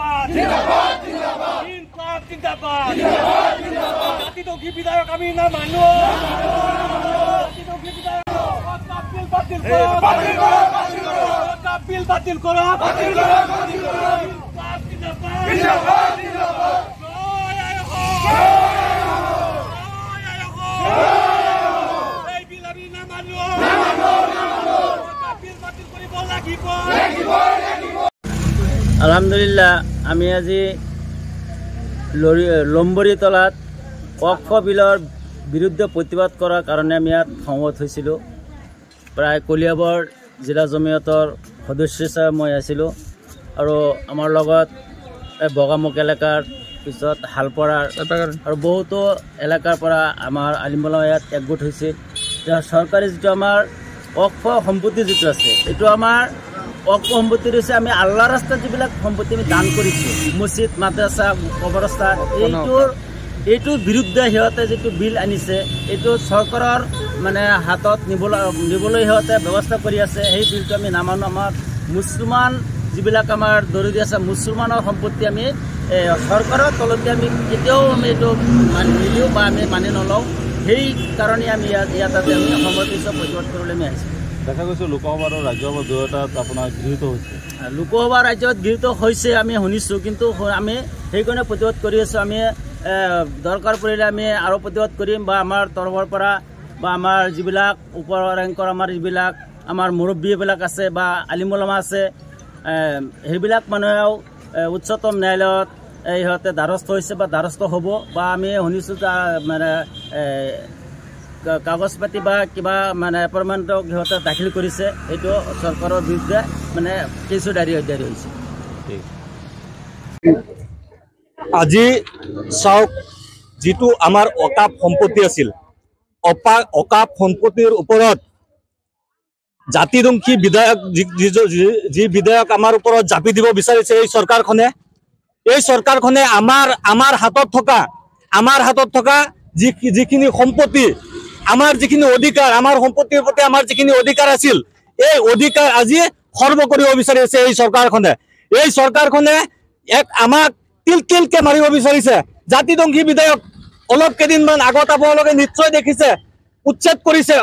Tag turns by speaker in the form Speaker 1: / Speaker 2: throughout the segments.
Speaker 1: জিন্দাবাদ ইনকলাব জিন্দাবাদ জাতিদংশী বিধায়ক আমি না মানো জাতিদংশী বিধায়ক বিল বাতিল করো
Speaker 2: আলহামদুলিল্লাহ আমি আজি লম্বৰীতলাত ওয়াকফ বিলৰ বিৰুদ্ধে প্ৰতিবাদ কৰাৰ কাৰণে আমি ইয়াত সমবেত হৈছিলোঁ। প্ৰায় কলিয়াবৰ জিলা জমিয়তৰ সদস্য হিচাপে মই আছিলোঁ আৰু আমাৰ লগত বগামুখ এলেকাৰ পিছত হালপৰাৰ আৰু বহুতো এলেকাৰ পৰা আমাৰ আলিমুলামা ইয়াত একগোট হৈছিল। চৰকাৰী যিটো আমাৰ ওয়াকফ সম্পত্তি যিটো আছে এইটো আমাৰ ওয়াকফ সম্পত্তি হৈছে আমি আল্লাহ ৰাস্তাত যিবিলাক সম্পত্তি আমি দান কৰিছোঁ মছজিদ মাদ্ৰাছা কবৰস্থান এইটোৰ বিৰুদ্ধে সিহঁতে যিটো বিল আনিছে এইটো চৰকাৰৰ মানে হাতত নিবলৈ সিহঁতে ব্যৱস্থা কৰি আছে। সেই বিলটো আমি নামানো। আমাৰ মুছলমান যিবিলাক আমাৰ দৰিদ্ৰ আছে মুছলমানৰ সম্পত্তি আমি চৰকাৰৰ তলতে আমি কেতিয়াও আমি এইটো নিদিওঁ বা আমি মানি নলওঁ। সেই কাৰণে আমি ইয়াত আমি সমৰ্থিত প্ৰতিবাদ কৰিবলৈ আমি আহিছোঁ।
Speaker 3: দেখা গৈছে লোকসভা আৰু ৰাজ্যসভা দুয়োটাত আপোনাৰ গৃহীত হৈছে।
Speaker 2: লোকসভা ৰাজ্যত গৃহীত হৈছে আমি শুনিছোঁ, কিন্তু আমি সেইকাৰণে প্ৰতিবাদ কৰি আছোঁ। আমি দৰকাৰ পৰিলে আমি আৰু প্ৰতিবাদ কৰিম বা আমাৰ তৰফৰ পৰা বা আমাৰ যিবিলাক ওপৰৰ ৰেংকৰ আমাৰ যিবিলাক আমাৰ মুৰব্বীবিলাক আছে বা আলিমুলামা আছে সেইবিলাক মানুহেও উচ্চতম ন্যায়ালয়ত সিহঁতে দ্বাৰস্থ হৈছে বা দ্বাৰস্থ হ'ব বা আমি শুনিছোঁ মানে কাগজ পাতি বা কিবা মানে এপইণ্টমেণ্টক সিহঁতে দাখিল কৰিছে। এইটো চৰকাৰৰ বিৰুদ্ধে মানে কেছু ডায়েৰী হৈছে।
Speaker 4: আজি চাওক, যিটো আমাৰ অকাপ সম্পত্তি আছিল অকাপ সম্পত্তিৰ ওপৰত জাতিদংশী বিধায়ক যি বিধায়ক আমাৰ ওপৰত জাপি দিব বিচাৰিছে এই চৰকাৰখনে আমাৰ হাতত থকা যিখিনি সম্পত্তি আমাৰ যিখিনি অধিকাৰ আমাৰ সম্পত্তিৰ প্ৰতি আমাৰ যিখিনি অধিকাৰ আছিল এই অধিকাৰ আজি খৰ্ব কৰিব বিচাৰিছে এই চৰকাৰখনে আমাক তিলকে মাৰিব বিচাৰিছে। জাতিদংশী বিধায়ক অলপ কেইদিনমান আগত আপোনালোকে নিশ্চয় দেখিছে উচ্ছেদ কৰিছে,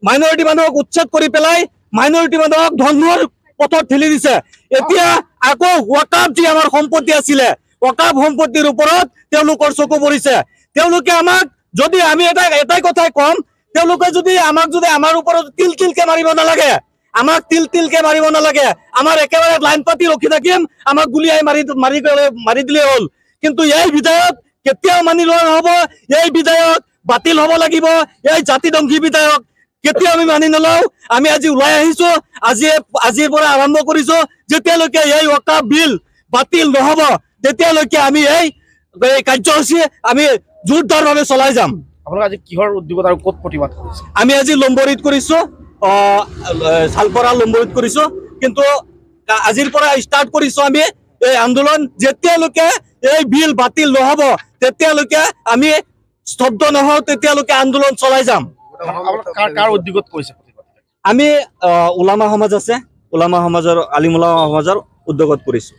Speaker 4: মাইনৰিটি মানুহক উচ্ছেদ কৰি পেলাই মাইনৰিটি মানুহক ধৰ্মৰ পথত ঠেলি দিছে। এতিয়া আকৌ ওয়াকাফ যি আমাৰ সম্পত্তি আছিলে ওয়াকাফ সম্পত্তিৰ ওপৰত তেওঁলোকৰ চকু পৰিছে। তেওঁলোকে আমাক যদি আমি এটাই কথাই কম, তেওঁলোকে যদি আমাক আমাৰ ওপৰত তিলকে মাৰিব নালাগে, আমাক তিলকে মাৰিব নালাগে, আমাৰ একেবাৰে লাইন পাতি ৰখি থাকিম, আমাক গুলিয়াই মাৰি দিলে হ'ল। কিন্তু এই বিধায়ক কেতিয়াও মানি লোৱা নহ'ব। এই বিধায়ক বাতিল হ'ব লাগিব। এই জাতিদংশী বিধায়ক কেতিয়াও আমি মানি নলওঁ। আমি আজি ওলাই আহিছো, আজিৰ পৰা আৰম্ভ কৰিছো, যেতিয়ালৈকে এই ওয়াকাফ বিল বাতিল নহ'ব তেতিয়ালৈকে আমি এই কাৰ্যসূচী আমি জোৰদাৰভাৱে চলাই যাম।
Speaker 5: আপোনালোকে আজি কিহৰ উদ্যোগত আৰু ক'ত প্ৰতিবাদ কৰিছে?
Speaker 4: আমি আজি লম্বৰীত কৰিছো, শালপৰা লম্বৰীত কৰিছো, কিন্তু আজিৰ পৰা ষ্টাৰ্ট কৰিছো আমি এই আন্দোলন। যেতিয়ালৈকে এই বিল বাতিল নহ'ব তেতিয়ালৈকে আমি স্তব্ধ নহওঁ, তেতিয়ালৈকে আন্দোলন চলাই যাম।
Speaker 5: কাৰ উদ্যোগত কৰিছে?
Speaker 4: আমি ওলামা সমাজ আছে, ওলামা সমাজৰ আলিমুলামা সমাজৰ উদ্যোগত কৰিছো।